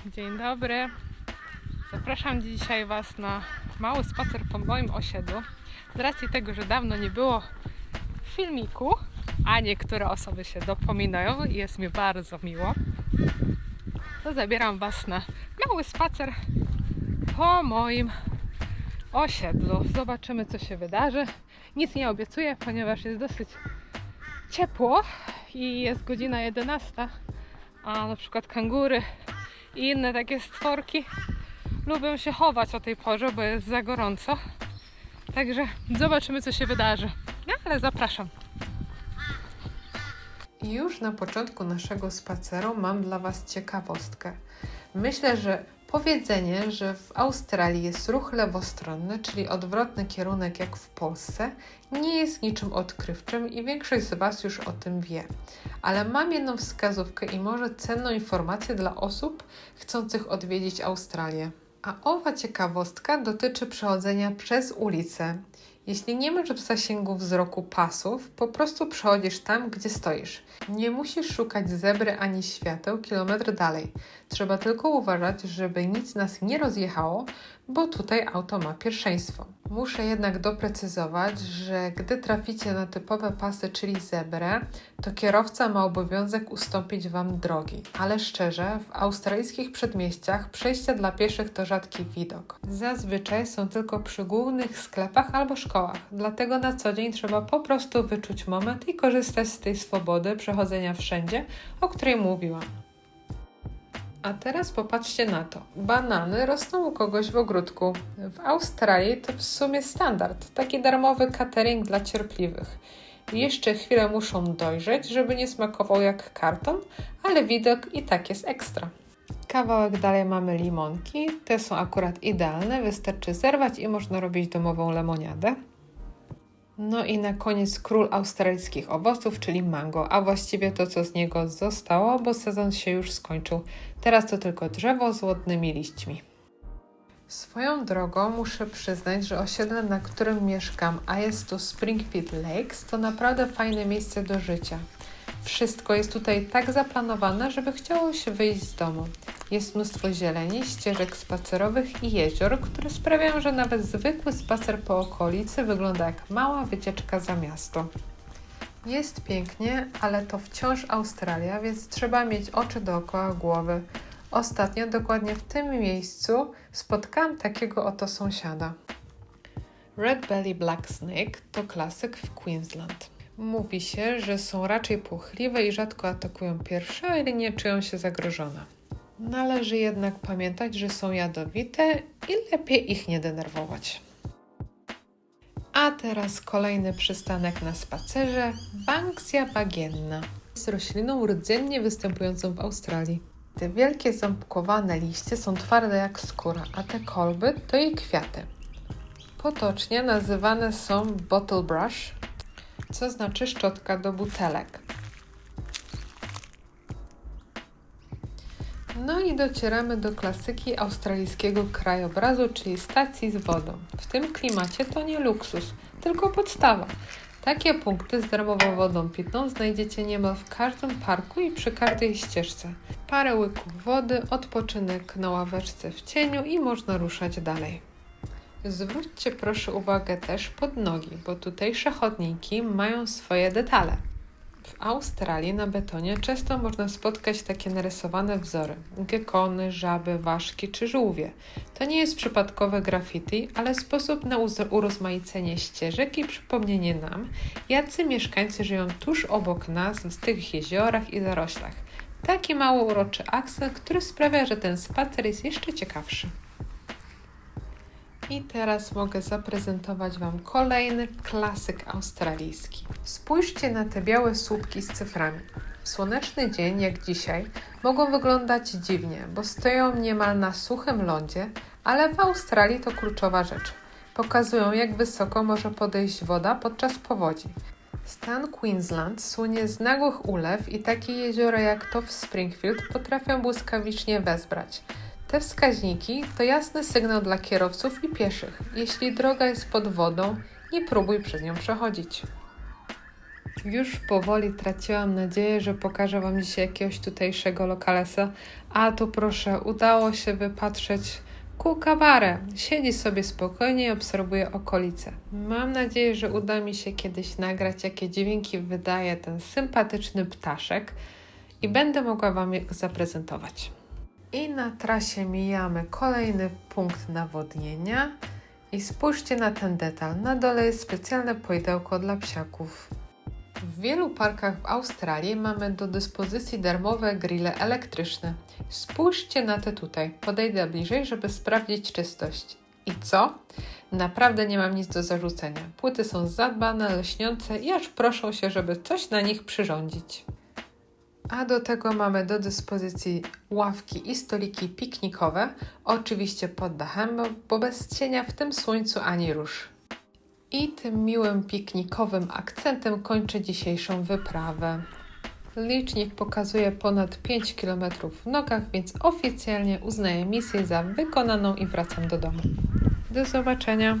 Dzień dobry. Zapraszam dzisiaj Was na mały spacer po moim osiedlu. Z racji tego, że dawno nie było filmiku, a niektóre osoby się dopominają i jest mi bardzo miło, to zabieram Was na mały spacer po moim osiedlu. Zobaczymy, co się wydarzy. Nic nie obiecuję, ponieważ jest dosyć ciepło i jest godzina 11, a na przykład kangury i inne takie stworki lubią się chować o tej porze, bo jest za gorąco. Także zobaczymy, co się wydarzy. No, ale zapraszam. I już na początku naszego spaceru mam dla Was ciekawostkę. Myślę, że powiedzenie, że w Australii jest ruch lewostronny, czyli odwrotny kierunek jak w Polsce, nie jest niczym odkrywczym i większość z Was już o tym wie. Ale mam jedną wskazówkę i może cenną informację dla osób chcących odwiedzić Australię. A owa ciekawostka dotyczy przechodzenia przez ulicę. Jeśli nie masz w zasięgu wzroku pasów, po prostu przechodzisz tam, gdzie stoisz. Nie musisz szukać zebry ani świateł kilometr dalej. Trzeba tylko uważać, żeby nic nas nie rozjechało, bo tutaj auto ma pierwszeństwo. Muszę jednak doprecyzować, że gdy traficie na typowe pasy, czyli zebrę, to kierowca ma obowiązek ustąpić Wam drogi. Ale szczerze, w australijskich przedmieściach przejścia dla pieszych to rzadki widok. Zazwyczaj są tylko przy głównych sklepach albo szkołach, dlatego na co dzień trzeba po prostu wyczuć moment i korzystać z tej swobody przechodzenia wszędzie, o której mówiłam. A teraz popatrzcie na to. Banany rosną u kogoś w ogródku. W Australii to w sumie standard. Taki darmowy catering dla cierpliwych. Jeszcze chwilę muszą dojrzeć, żeby nie smakował jak karton, ale widok i tak jest ekstra. Kawałek dalej mamy limonki. Te są akurat idealne. Wystarczy zerwać i można robić domową lemoniadę. No i na koniec król australijskich owoców, czyli mango, a właściwie to, co z niego zostało, bo sezon się już skończył. Teraz to tylko drzewo z ładnymi liśćmi. Swoją drogą muszę przyznać, że osiedle, na którym mieszkam, a jest to Springfield Lakes, to naprawdę fajne miejsce do życia. Wszystko jest tutaj tak zaplanowane, żeby chciało się wyjść z domu. Jest mnóstwo zieleni, ścieżek spacerowych i jezior, które sprawiają, że nawet zwykły spacer po okolicy wygląda jak mała wycieczka za miasto. Jest pięknie, ale to wciąż Australia, więc trzeba mieć oczy dookoła głowy. Ostatnio, dokładnie w tym miejscu, spotkałam takiego oto sąsiada. Red Belly Black Snake to klasyk w Queensland. Mówi się, że są raczej płochliwe i rzadko atakują pierwsze, o ile nie czują się zagrożone. Należy jednak pamiętać, że są jadowite i lepiej ich nie denerwować. A teraz kolejny przystanek na spacerze – Banksia bagienna. Jest rośliną rdzennie występującą w Australii. Te wielkie ząbkowane liście są twarde jak skóra, a te kolby to jej kwiaty. Potocznie nazywane są bottle brush, co znaczy szczotka do butelek. No i docieramy do klasyki australijskiego krajobrazu, czyli stacji z wodą. W tym klimacie to nie luksus, tylko podstawa. Takie punkty z darmową wodą pitną znajdziecie niemal w każdym parku i przy każdej ścieżce. Parę łyków wody, odpoczynek na ławeczce w cieniu i można ruszać dalej. Zwróćcie proszę uwagę też pod nogi, bo tutejsze chodniki mają swoje detale. W Australii na betonie często można spotkać takie narysowane wzory. Gekony, żaby, ważki czy żółwie. To nie jest przypadkowe graffiti, ale sposób na urozmaicenie ścieżek i przypomnienie nam, jacy mieszkańcy żyją tuż obok nas w tych jeziorach i zaroślach. Taki mało uroczy akcent, który sprawia, że ten spacer jest jeszcze ciekawszy. I teraz mogę zaprezentować Wam kolejny klasyk australijski. Spójrzcie na te białe słupki z cyframi. W słoneczny dzień, jak dzisiaj, mogą wyglądać dziwnie, bo stoją niemal na suchym lądzie, ale w Australii to kluczowa rzecz. Pokazują, jak wysoko może podejść woda podczas powodzi. Stan Queensland słynie z nagłych ulew i takie jeziora jak to w Springfield potrafią błyskawicznie wezbrać. Te wskaźniki to jasny sygnał dla kierowców i pieszych. Jeśli droga jest pod wodą, nie próbuj przez nią przechodzić. Już powoli traciłam nadzieję, że pokażę Wam dzisiaj jakiegoś tutejszego lokalesa, a tu proszę, udało się wypatrzeć kookabarę. Siedzi sobie spokojnie i obserwuje okolice. Mam nadzieję, że uda mi się kiedyś nagrać, jakie dźwięki wydaje ten sympatyczny ptaszek i będę mogła Wam je zaprezentować. I na trasie mijamy kolejny punkt nawodnienia i spójrzcie na ten detal. Na dole jest specjalne poidełko dla psiaków. W wielu parkach w Australii mamy do dyspozycji darmowe grille elektryczne. Spójrzcie na te tutaj. Podejdę bliżej, żeby sprawdzić czystość. I co? Naprawdę nie mam nic do zarzucenia. Płyty są zadbane, lśniące i aż proszą się, żeby coś na nich przyrządzić. A do tego mamy do dyspozycji ławki i stoliki piknikowe, oczywiście pod dachem, bo bez cienia w tym słońcu ani rusz. I tym miłym piknikowym akcentem kończę dzisiejszą wyprawę. Licznik pokazuje ponad 5 km w nogach, więc oficjalnie uznaję misję za wykonaną i wracam do domu. Do zobaczenia!